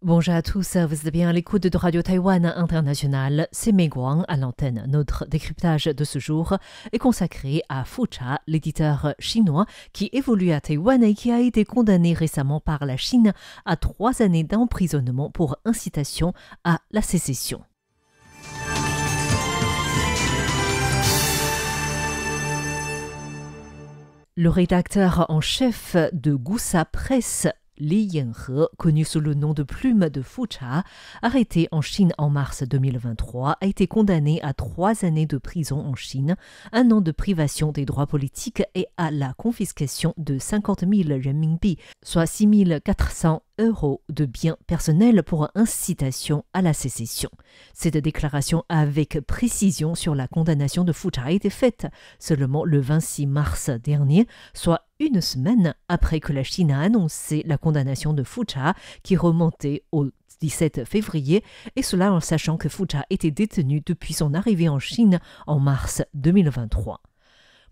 Bonjour à tous, vous êtes bien à l'écoute de Radio Taïwan International, c'est Mei Guang à l'antenne. Notre décryptage de ce jour est consacré à Fucha, l'éditeur chinois qui évolue à Taïwan et qui a été condamné récemment par la Chine à 3 années d'emprisonnement pour incitation à la sécession. Le rédacteur en chef de Gusa Press, Li Yanhe, connu sous le nom de plume de Fucha, arrêté en Chine en mars 2023, a été condamné à 3 années de prison en Chine, 1 an de privation des droits politiques et à la confiscation de 50 000 renminbi, soit 6 400 € de biens personnels pour incitation à la sécession. Cette déclaration avec précision sur la condamnation de Fucha a été faite seulement le 26 mars dernier, soit 1 semaine après que la Chine a annoncé la condamnation de Fucha qui remontait au 17 février, et cela en sachant que Fucha était détenu depuis son arrivée en Chine en mars 2023.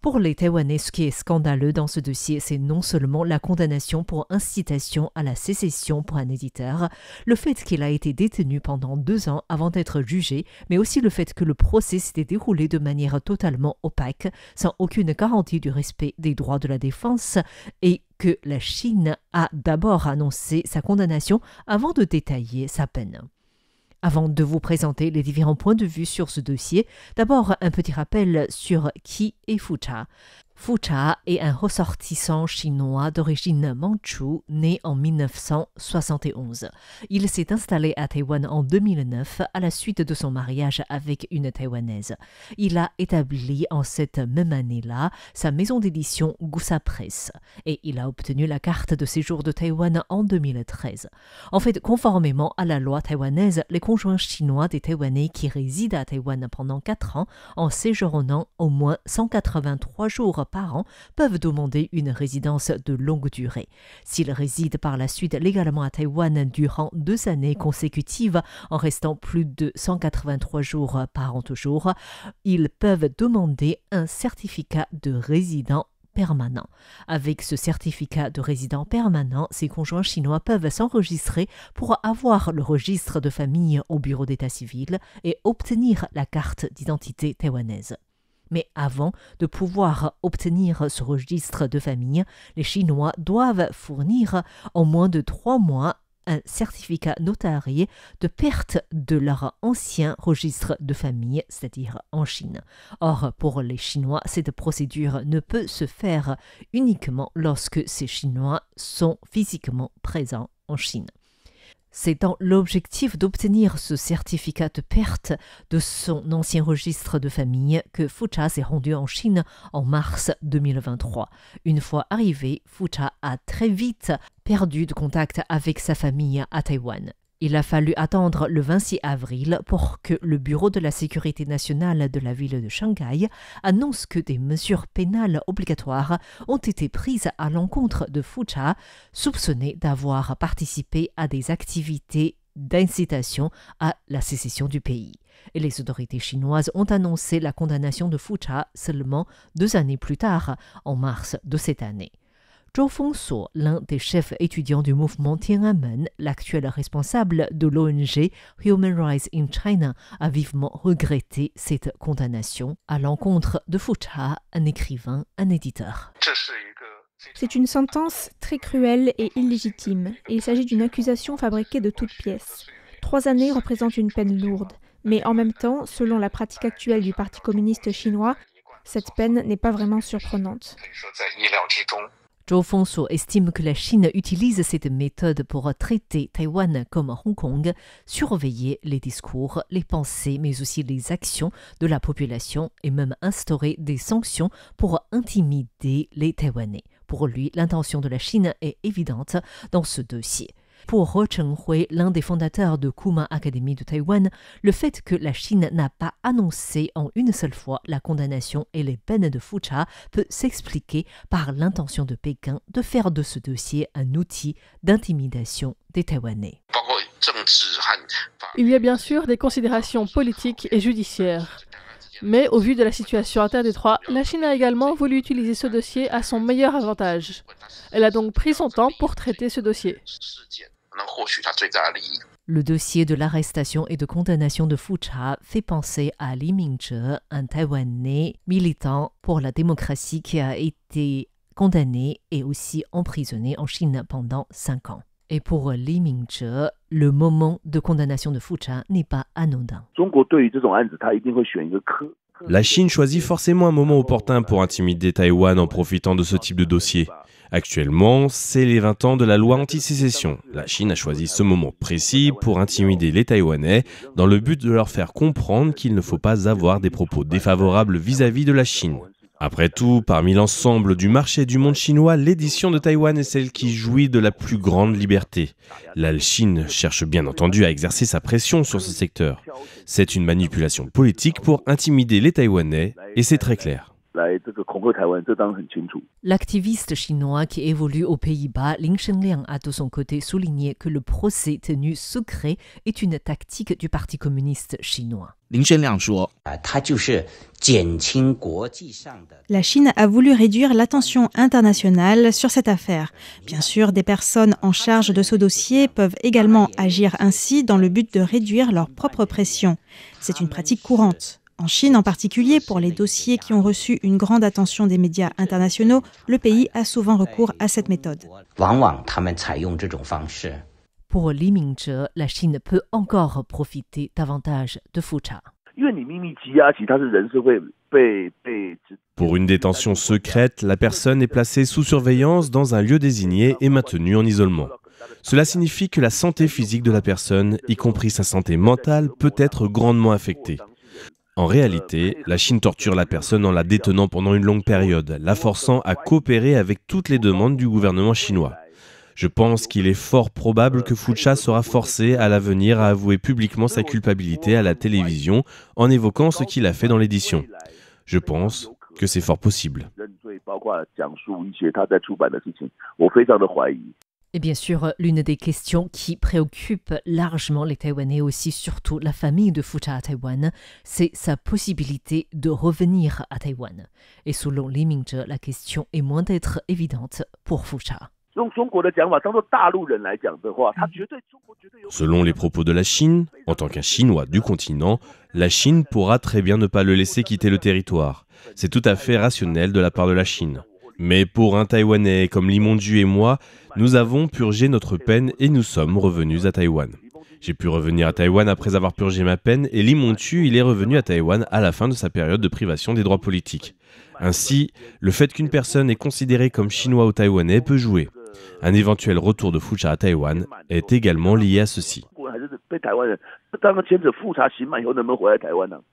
Pour les Taïwanais, ce qui est scandaleux dans ce dossier, c'est non seulement la condamnation pour incitation à la sécession pour un éditeur, le fait qu'il a été détenu pendant 2 ans avant d'être jugé, mais aussi le fait que le procès s'était déroulé de manière totalement opaque, sans aucune garantie du respect des droits de la défense, et que la Chine a d'abord annoncé sa condamnation avant de détailler sa peine. Avant de vous présenter les différents points de vue sur ce dossier, d'abord un petit rappel sur qui est Fucha. Fucha est un ressortissant chinois d'origine mandchoue, né en 1971. Il s'est installé à Taïwan en 2009 à la suite de son mariage avec une Taïwanaise. Il a établi en cette même année-là sa maison d'édition Gusa Press et il a obtenu la carte de séjour de Taïwan en 2013. En fait, conformément à la loi taïwanaise, les conjoints chinois des Taïwanais qui résident à Taïwan pendant 4 ans en séjournant au moins 183 jours par an peuvent demander une résidence de longue durée. S'ils résident par la suite légalement à Taïwan durant 2 années consécutives en restant plus de 183 jours par an toujours, ils peuvent demander un certificat de résident permanent. Avec ce certificat de résident permanent, ces conjoints chinois peuvent s'enregistrer pour avoir le registre de famille au bureau d'état civil et obtenir la carte d'identité taïwanaise. Mais avant de pouvoir obtenir ce registre de famille, les Chinois doivent fournir en moins de 3 mois un certificat notarié de perte de leur ancien registre de famille, c'est-à-dire en Chine. Or, pour les Chinois, cette procédure ne peut se faire uniquement lorsque ces Chinois sont physiquement présents en Chine. C'est dans l'objectif d'obtenir ce certificat de perte de son ancien registre de famille que Fucha s'est rendu en Chine en mars 2023. Une fois arrivé, Fucha a très vite perdu de contact avec sa famille à Taïwan. Il a fallu attendre le 26 avril pour que le Bureau de la sécurité nationale de la ville de Shanghai annonce que des mesures pénales obligatoires ont été prises à l'encontre de Fucha, soupçonné d'avoir participé à des activités d'incitation à la sécession du pays. Et les autorités chinoises ont annoncé la condamnation de Fucha seulement 2 années plus tard, en mars de cette année. Zhou Fengsuo, l'un des chefs étudiants du mouvement Tiananmen, l'actuel responsable de l'ONG Human Rights in China, a vivement regretté cette condamnation à l'encontre de Fucha, un écrivain, un éditeur. C'est une sentence très cruelle et illégitime, et il s'agit d'une accusation fabriquée de toutes pièces. 3 années représentent une peine lourde, mais en même temps, selon la pratique actuelle du Parti communiste chinois, cette peine n'est pas vraiment surprenante. Zhou Fengsuo estime que la Chine utilise cette méthode pour traiter Taïwan comme Hong Kong, surveiller les discours, les pensées, mais aussi les actions de la population et même instaurer des sanctions pour intimider les Taïwanais. Pour lui, l'intention de la Chine est évidente dans ce dossier. Pour He Chenghui, l'un des fondateurs de Kuma Academy de Taïwan, le fait que la Chine n'a pas annoncé en une seule fois la condamnation et les peines de Fucha peut s'expliquer par l'intention de Pékin de faire de ce dossier un outil d'intimidation des Taïwanais. Il y a bien sûr des considérations politiques et judiciaires. Mais au vu de la situation interdétroite, la Chine a également voulu utiliser ce dossier à son meilleur avantage. Elle a donc pris son temps pour traiter ce dossier. Le dossier de l'arrestation et de condamnation de Fu Cha fait penser à Li Mingzhe, un Taïwanais militant pour la démocratie qui a été condamné et aussi emprisonné en Chine pendant 5 ans. Et pour Li Mingzhe, le moment de condamnation de Fu Cha n'est pas anodin. La Chine choisit forcément un moment opportun pour intimider Taïwan en profitant de ce type de dossier. Actuellement, c'est les 20 ans de la loi anti-sécession. La Chine a choisi ce moment précis pour intimider les Taïwanais dans le but de leur faire comprendre qu'il ne faut pas avoir des propos défavorables vis-à-vis de la Chine. Après tout, parmi l'ensemble du marché du monde chinois, l'édition de Taïwan est celle qui jouit de la plus grande liberté. La Chine cherche bien entendu à exercer sa pression sur ce secteur. C'est une manipulation politique pour intimider les Taïwanais, et c'est très clair. L'activiste chinois qui évolue aux Pays-Bas, Lin Shenliang, a de son côté souligné que le procès tenu secret est une tactique du Parti communiste chinois. La Chine a voulu réduire l'attention internationale sur cette affaire. Bien sûr, des personnes en charge de ce dossier peuvent également agir ainsi dans le but de réduire leur propre pression. C'est une pratique courante. En Chine en particulier, pour les dossiers qui ont reçu une grande attention des médias internationaux, le pays a souvent recours à cette méthode. Pour Li Mingzhe, la Chine peut encore profiter davantage de Fu Cha. Pour une détention secrète, la personne est placée sous surveillance dans un lieu désigné et maintenue en isolement. Cela signifie que la santé physique de la personne, y compris sa santé mentale, peut être grandement affectée. En réalité, la Chine torture la personne en la détenant pendant une longue période, la forçant à coopérer avec toutes les demandes du gouvernement chinois. Je pense qu'il est fort probable que Fu Cha sera forcé à l'avenir à avouer publiquement sa culpabilité à la télévision en évoquant ce qu'il a fait dans l'édition. Je pense que c'est fort possible. Et bien sûr, l'une des questions qui préoccupe largement les Taïwanais et aussi surtout la famille de Fu Cha à Taïwan, c'est sa possibilité de revenir à Taïwan. Et selon Li Mingzhe, la question est moins d'être évidente pour Fu Cha. Selon les propos de la Chine, en tant qu'un Chinois du continent, la Chine pourra très bien ne pas le laisser quitter le territoire. C'est tout à fait rationnel de la part de la Chine. Mais pour un Taïwanais comme Li Mingzhe et moi, nous avons purgé notre peine et nous sommes revenus à Taïwan. J'ai pu revenir à Taïwan après avoir purgé ma peine et Li Mingzhe, il est revenu à Taïwan à la fin de sa période de privation des droits politiques. Ainsi, le fait qu'une personne est considérée comme chinois ou taïwanais peut jouer. Un éventuel retour de Fu Cha à Taïwan est également lié à ceci.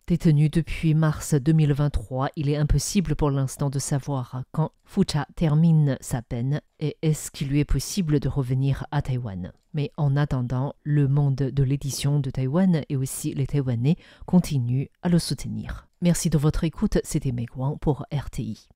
Détenu depuis mars 2023, il est impossible pour l'instant de savoir quand Fu Cha termine sa peine et est-ce qu'il lui est possible de revenir à Taïwan. Mais en attendant, le monde de l'édition de Taïwan et aussi les Taïwanais continuent à le soutenir. Merci de votre écoute, c'était Meg Wang pour RTI.